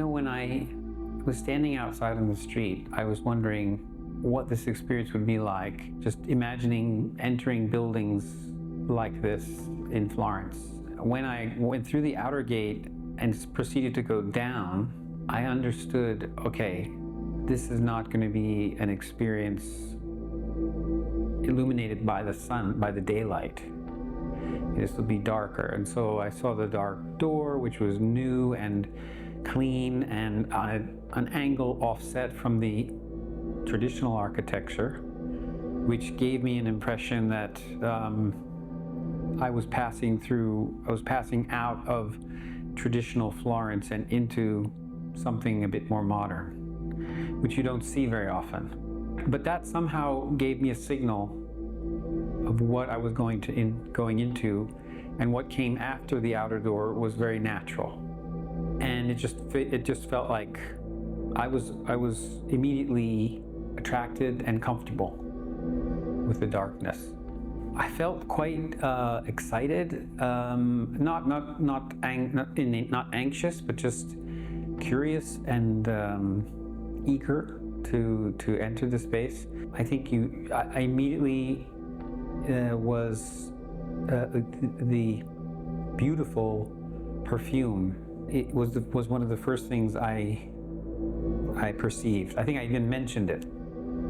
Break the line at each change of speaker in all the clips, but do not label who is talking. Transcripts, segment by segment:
When I was standing outside on the street, I was wondering what this experience would be like, just imagining entering buildings like this in Florence. When I went through the outer gate and proceeded to go down, I understood, okay, this is not going to be an experience illuminated by the sun, by the daylight. This will be darker. And so I saw the dark door, which was new and clean and on an angle offset from the traditional architecture, which gave me an impression that I was passing out of traditional Florence and into something a bit more modern, which you don't see very often. But that somehow gave me a signal of what I was going into, and what came after the outer door was very natural. And it just felt like I was immediately attracted and comfortable with the darkness. I felt quite excited, not anxious, but just curious and eager to enter the space. I think I immediately was the beautiful perfume. It was one of the first things I perceived. I think I even mentioned it.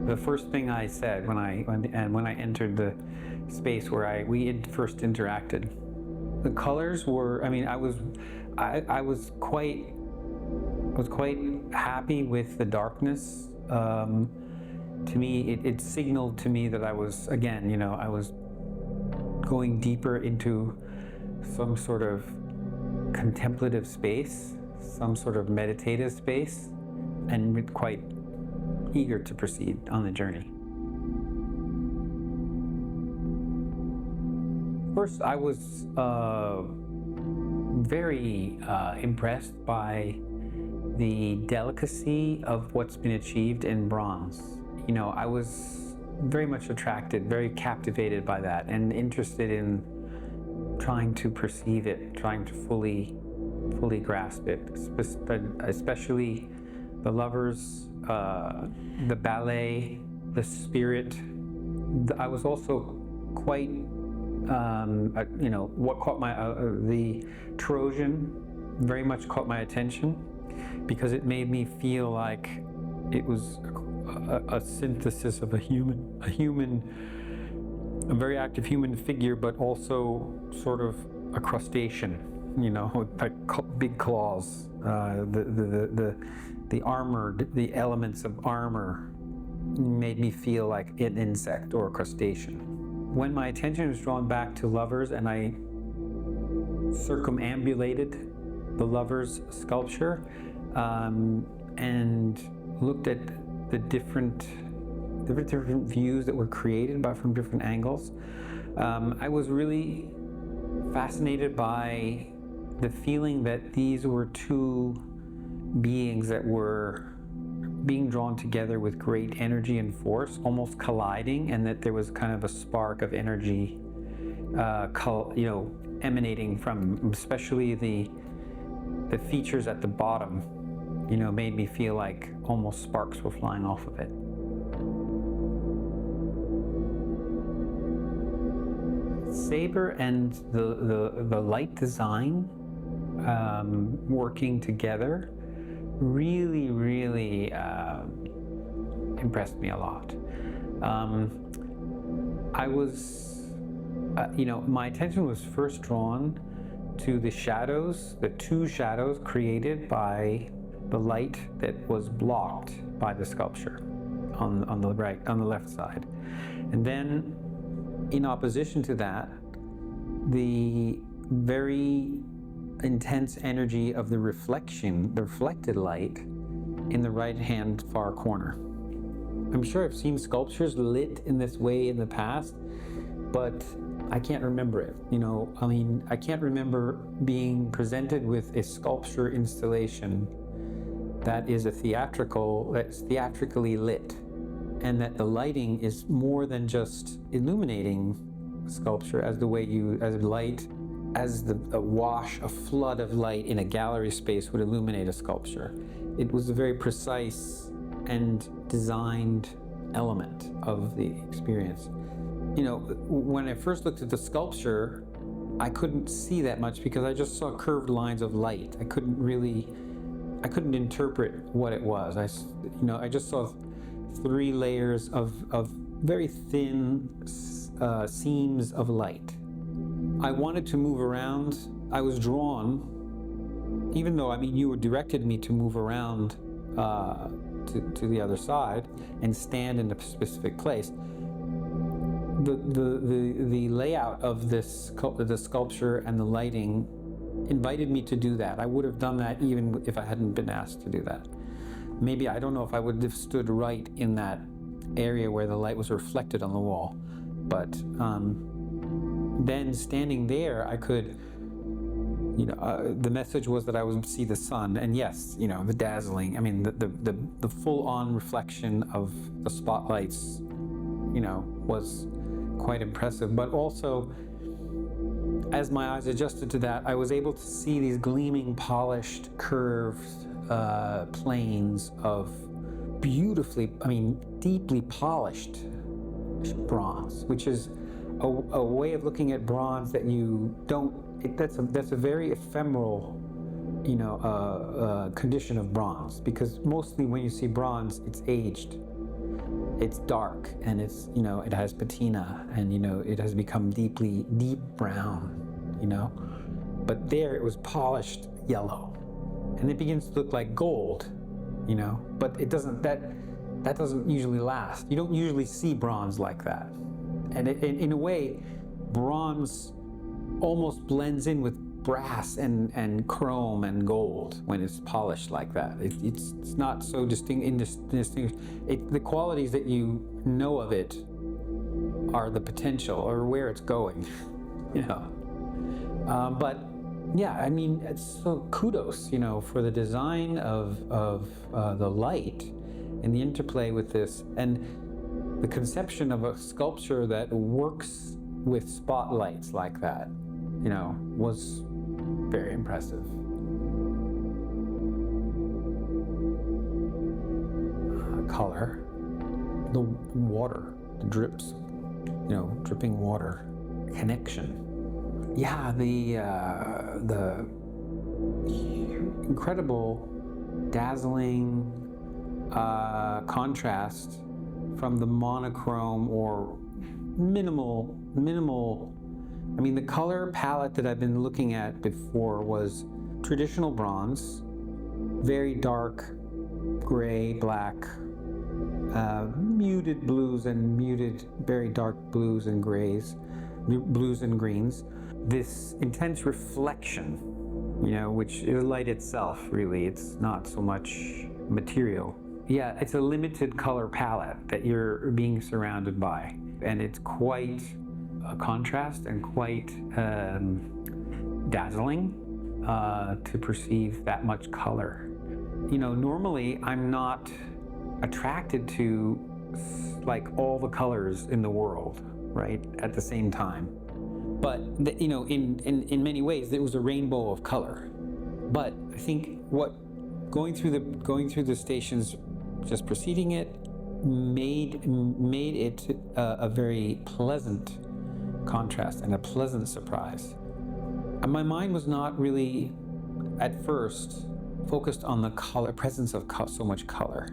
The first thing I said when I entered the space where we first interacted. The colors were. I mean, I was quite happy with the darkness. To me, it signaled to me that I was going deeper into some sort of contemplative space, some sort of meditative space, and quite eager to proceed on the journey. First, I was very impressed by the delicacy of what's been achieved in bronze. I was very much attracted, very captivated by that, and interested in trying to perceive it, trying to fully grasp it, especially the lovers, the ballet, the spirit. I was also quite, what caught the Trojan very much caught my attention, because it made me feel like it was a synthesis of a very active human figure, but also sort of a crustacean, like big claws, the armor, the elements of armor made me feel like an insect or a crustacean. When my attention was drawn back to lovers and I circumambulated the lovers sculpture and looked at the different views that were created from different angles, I was really fascinated by the feeling that these were two beings that were being drawn together with great energy and force, almost colliding, and that there was kind of a spark of energy emanating from, especially the features at the bottom, made me feel like almost sparks were flying off of it. Saber and the light design working together really impressed me a lot. My attention was first drawn to the shadows, the two shadows created by the light that was blocked by the sculpture on the left side. And then in opposition to that, the very intense energy of the reflected light in the right-hand far corner. I'm sure I've seen sculptures lit in this way in the past, but I can't remember it. I can't remember being presented with a sculpture installation that's theatrically lit, and that the lighting is more than just illuminating sculpture as light as a wash, a flood of light in a gallery space would illuminate a sculpture. It was a very precise and designed element of the experience. You know, when I first looked at the sculpture, I couldn't see that much because I just saw curved lines of light. I couldn't interpret what it was. I just saw 3 layers of very thin seams of light. I wanted to move around. I was drawn, even though, you directed me to move around to the other side and stand in a specific place. The layout of the sculpture and the lighting invited me to do that. I would have done that even if I hadn't been asked to do that. Maybe, I don't know if I would have stood right in that area where the light was reflected on the wall. But then standing there, I could, the message was that I would see the sun. And yes, the dazzling, the full-on reflection of the spotlights, was quite impressive. But also, as my eyes adjusted to that, I was able to see these gleaming, polished, curved planes of beautifully, deeply polished bronze, which is a way of looking at bronze that you don't, that's a very ephemeral, condition of bronze, because mostly when you see bronze, it's aged. It's dark, and it's, it has patina, and, it has become deep brown, But there it was polished yellow, and it begins to look like gold, But it doesn't, that doesn't usually last. You don't usually see bronze like that. And in a way, bronze almost blends in with brass and chrome and gold when it's polished like that. It's not so indistinguished. The qualities that you know of it are the potential or where it's going, But yeah, it's so kudos, for the design of the light and the interplay with this, and the conception of a sculpture that works with spotlights like that, was very impressive. Color, the water, the drips, dripping water, connection. Yeah, the incredible, dazzling contrast from the monochrome or minimal. The color palette that I've been looking at before was traditional bronze, very dark gray, black, muted blues and muted, very dark blues and grays, blues and greens. This intense reflection, which is light itself, really. It's not so much material. Yeah, it's a limited color palette that you're being surrounded by. And it's quite a contrast and quite dazzling to perceive that much color. Normally I'm not attracted to like all the colors in the world, right, at the same time. But in many ways there was a rainbow of color. But I think what going through the stations just preceding it made it a very pleasant contrast and a pleasant surprise. And my mind was not really at first focused on the color, presence of so much color.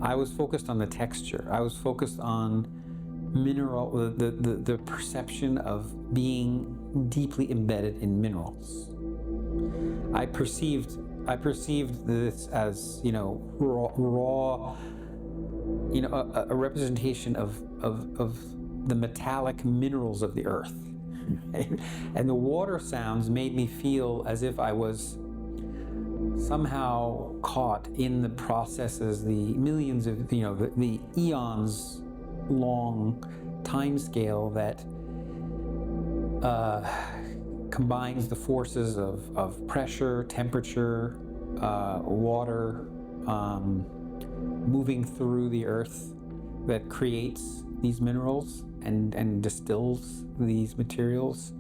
I was focused on the texture. I was focused on mineral, the perception of being deeply embedded in minerals. I perceived this as, raw, a representation of the metallic minerals of the earth. And the water sounds made me feel as if I was somehow caught in the processes, the millions of, the eons long time scale that combines the forces of pressure, temperature, water, moving through the earth that creates these minerals and distills these materials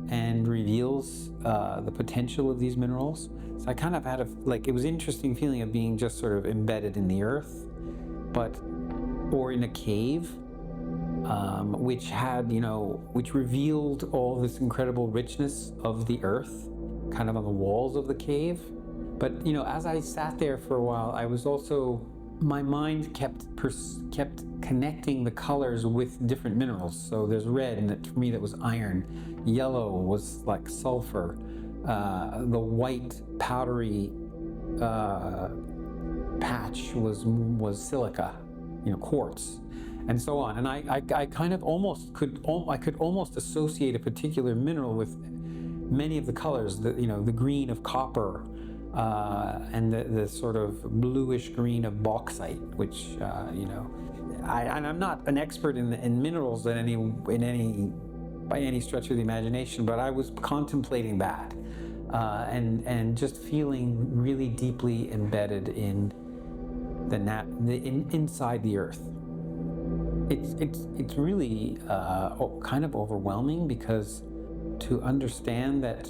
and reveals the potential of these minerals. So I kind of had it was an interesting feeling of being just sort of embedded in the earth, or in a cave, which had, which revealed all this incredible richness of the earth, kind of on the walls of the cave. But, as I sat there for a while, I was also, my mind kept connecting the colors with different minerals. So there's red, and for me that was iron. Yellow was like sulfur. The white powdery patch was silica, quartz, and so on. And I kind of I could almost associate a particular mineral with many of the colors. The green of copper, and the sort of bluish green of bauxite, which I'm not an expert in minerals by any stretch of the imagination, but I was contemplating that, and just feeling really deeply embedded in inside the earth. It's really kind of overwhelming, because to understand that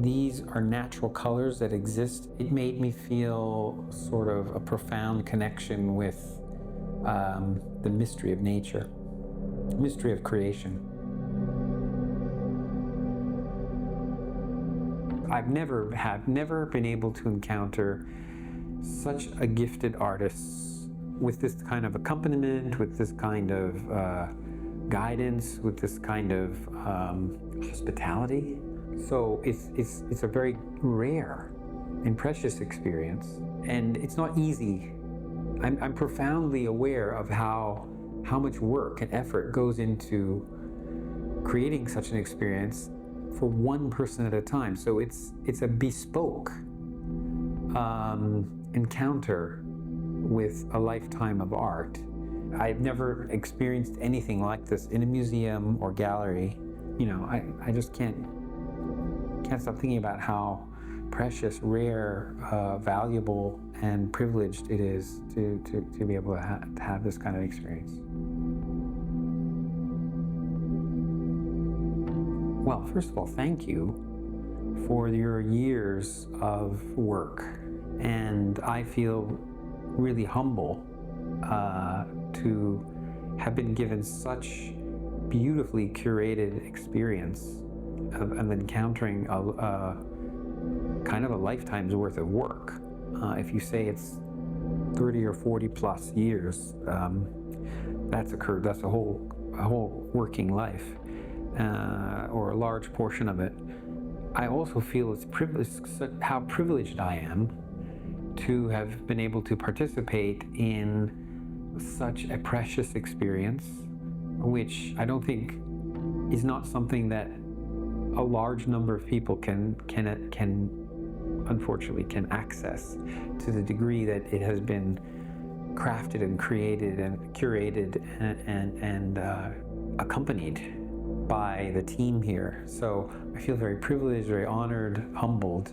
these are natural colors that exist, it made me feel sort of a profound connection with the mystery of nature, mystery of creation. I've never been able to encounter such a gifted artist with this kind of accompaniment, with this kind of guidance, with this kind of hospitality. So it's a very rare and precious experience, and it's not easy. I'm profoundly aware of how much work and effort goes into creating such an experience for one person at a time. So it's a bespoke encounter with a lifetime of art. I've never experienced anything like this in a museum or gallery. I just can't stop thinking about how precious, rare, valuable, and privileged it is to be able to have this kind of experience. Well, first of all, thank you for your years of work, and I feel really humble to have been given such beautifully curated experience of encountering a kind of a lifetime's worth of work. If you say it's 30 or 40 plus years, that's occurred. That's a whole working life, or a large portion of it. I also feel it's how privileged I am to have been able to participate in such a precious experience, which I don't think is not something that a large number of people can unfortunately access to the degree that it has been crafted and created and curated and accompanied by the team here. So I feel very privileged, very honored, humbled